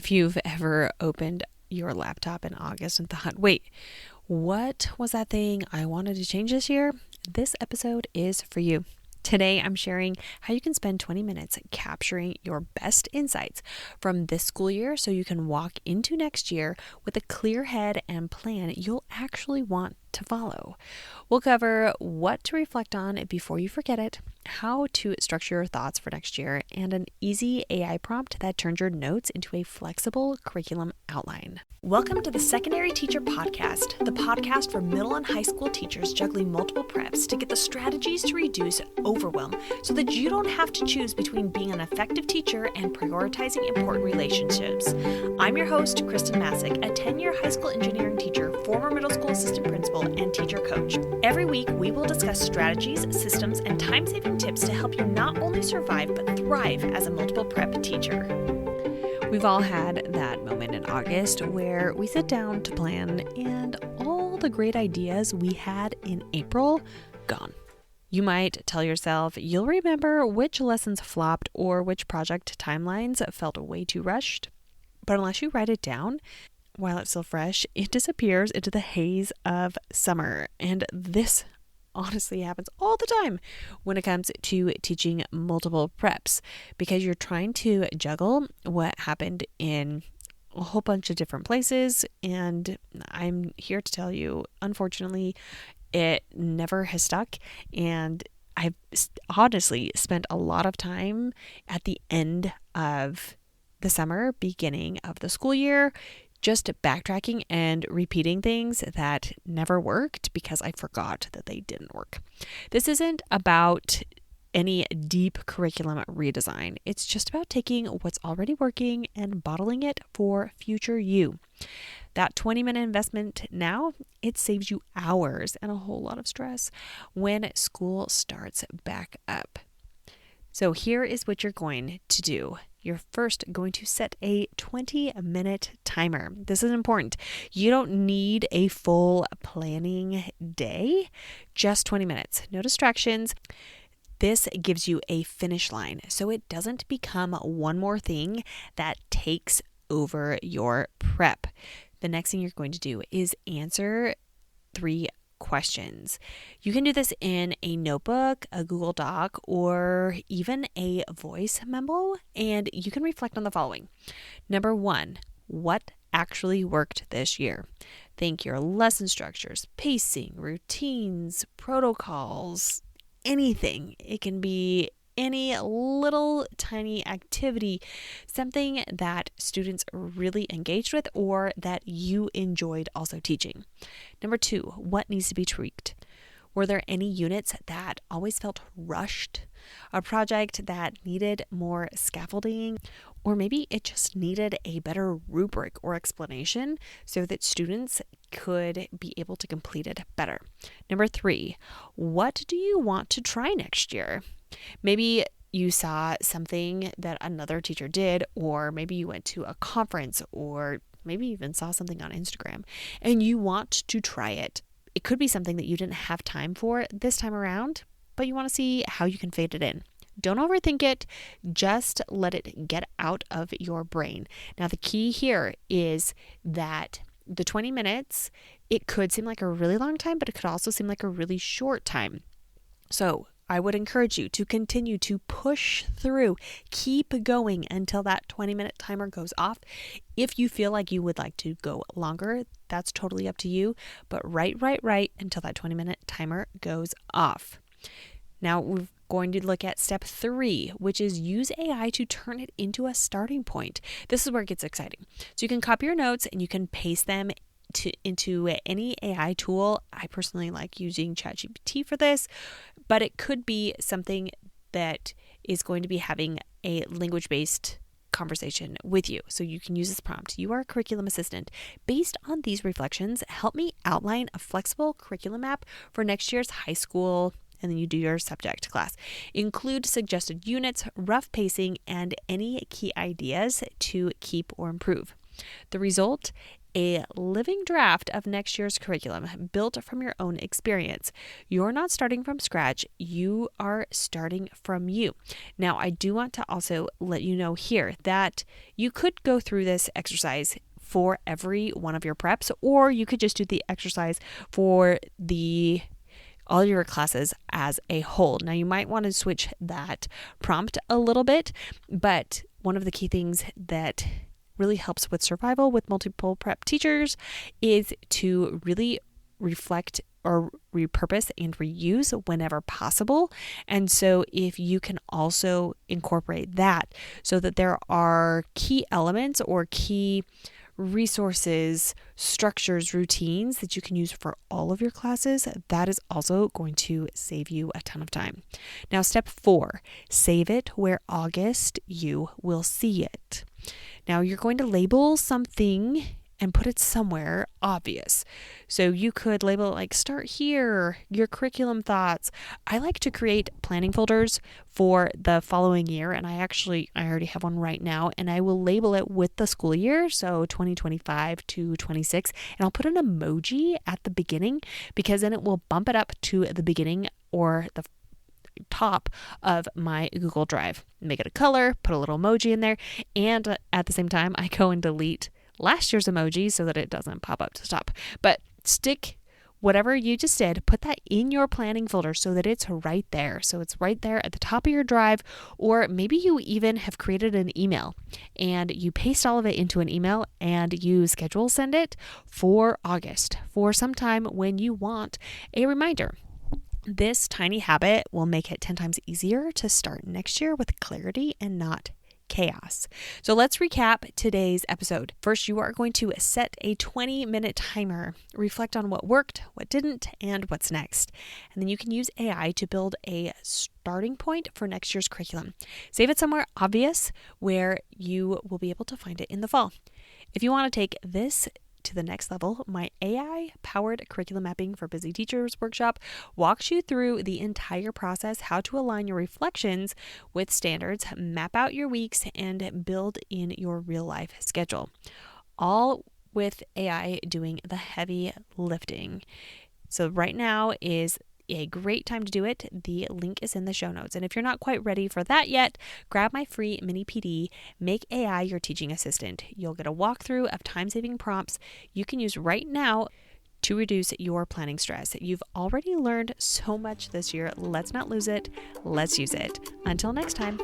If you've ever opened your laptop in August and thought, wait, what was that thing I wanted to change this year? This episode is for you. Today, I'm sharing how you can spend 20 minutes capturing your best insights from this school year so you can walk into next year with a clear head and plan you'll actually want to follow. We'll cover what to reflect on before you forget it, how to structure your thoughts for next year, and an easy AI prompt that turns your notes into a flexible curriculum outline. Welcome to the Secondary Teacher Podcast, the podcast for middle and high school teachers juggling multiple preps to get the strategies to reduce overwhelm so that you don't have to choose between being an effective teacher and prioritizing important relationships. I'm your host, Kristen Masick, a 10-year high school engineering teacher, former middle school assistant principal, and teacher coach. Every week, we will discuss strategies, systems, and time-saving tips to help you not only survive but thrive as a multiple prep teacher. We've all had that moment in August where we sit down to plan and all the great ideas we had in April, gone. You might tell yourself you'll remember which lessons flopped or which project timelines felt way too rushed. But unless you write it down, while it's still fresh, it disappears into the haze of summer. And this honestly happens all the time when it comes to teaching multiple preps because you're trying to juggle what happened in a whole bunch of different places. And I'm here to tell you, unfortunately, it never has stuck. And I've honestly spent a lot of time at the end of the summer, beginning of the school year, just backtracking and repeating things that never worked because I forgot that they didn't work. This isn't about any deep curriculum redesign. It's just about taking what's already working and bottling it for future you. That 20-minute investment now, it saves you hours and a whole lot of stress when school starts back up. So here is what you're going to do. You're first going to set a 20-minute timer. This is important. You don't need a full planning day, just 20 minutes. No distractions. This gives you a finish line so it doesn't become one more thing that takes over your prep. The next thing you're going to do is answer 3 questions. You can do this in a notebook, a Google Doc, or even a voice memo, and you can reflect on the following. Number 1, what actually worked this year? Think your lesson structures, pacing, routines, protocols, anything. It can be any little tiny activity, something that students really engaged with or that you enjoyed also teaching. Number 2, what needs to be tweaked? Were there any units that always felt rushed? A project that needed more scaffolding? Or maybe it just needed a better rubric or explanation so that students could be able to complete it better. Number 3, what do you want to try next year? Maybe you saw something that another teacher did, or maybe you went to a conference, or maybe even saw something on Instagram and you want to try it. It could be something that you didn't have time for this time around, but you want to see how you can fit it in. Don't overthink it. Just let it get out of your brain. Now, the key here is that the 20 minutes, it could seem like a really long time, but it could also seem like a really short time. So I would encourage you to continue to push through, keep going until that 20-minute timer goes off. If you feel like you would like to go longer, that's totally up to you, but write until that 20-minute timer goes off. Now we're going to look at step 3, which is use AI to turn it into a starting point. This is where it gets exciting. So you can copy your notes and you can paste them into any AI tool. I personally like using ChatGPT for this, but it could be something that is going to be having a language-based conversation with you. So you can use this prompt. You are a curriculum assistant. Based on these reflections, help me outline a flexible curriculum map for next year's high school, and then you do your subject class. Include suggested units, rough pacing, and any key ideas to keep or improve. The result a living draft of next year's curriculum built from your own experience. You're not starting from scratch. You are starting from you. Now, I do want to also let you know here that you could go through this exercise for every one of your preps, or you could just do the exercise for all your classes as a whole. Now, you might want to switch that prompt a little bit, but one of the key things that really helps with survival with multiple prep teachers is to really reflect or repurpose and reuse whenever possible. And so if you can also incorporate that so that there are key elements or key resources, structures, routines that you can use for all of your classes, that is also going to save you a ton of time. Now, step 4, save it where August you will see it. Now, you're going to label something and put it somewhere obvious. So you could label it like start here, your curriculum thoughts. I like to create planning folders for the following year, and I already have one right now, and I will label it with the school year, so 2025 to 26, and I'll put an emoji at the beginning because then it will bump it up to the beginning or the top of my Google Drive. Make it a color, put a little emoji in there, and at the same time, I go and delete last year's emoji so that it doesn't pop up to stop. But stick whatever you just did, put that in your planning folder so that it's right there. So it's right there at the top of your drive, or maybe you even have created an email and you paste all of it into an email and you send it for August, for some time when you want a reminder. This tiny habit will make it 10 times easier to start next year with clarity and not chaos. So let's recap today's episode. First, you are going to set a 20-minute timer, reflect on what worked, what didn't, and what's next. And then you can use AI to build a starting point for next year's curriculum. Save it somewhere obvious where you will be able to find it in the fall. If you want to take this to the next level, my AI-powered curriculum mapping for busy teachers workshop walks you through the entire process, how to align your reflections with standards, map out your weeks, and build in your real-life schedule, all with AI doing the heavy lifting. So right now is a great time to do it. The link is in the show notes. And if you're not quite ready for that yet, grab my free mini PD, Make AI Your Teaching Assistant. You'll get a walkthrough of time-saving prompts you can use right now to reduce your planning stress. You've already learned so much this year. Let's not lose it. Let's use it. Until next time.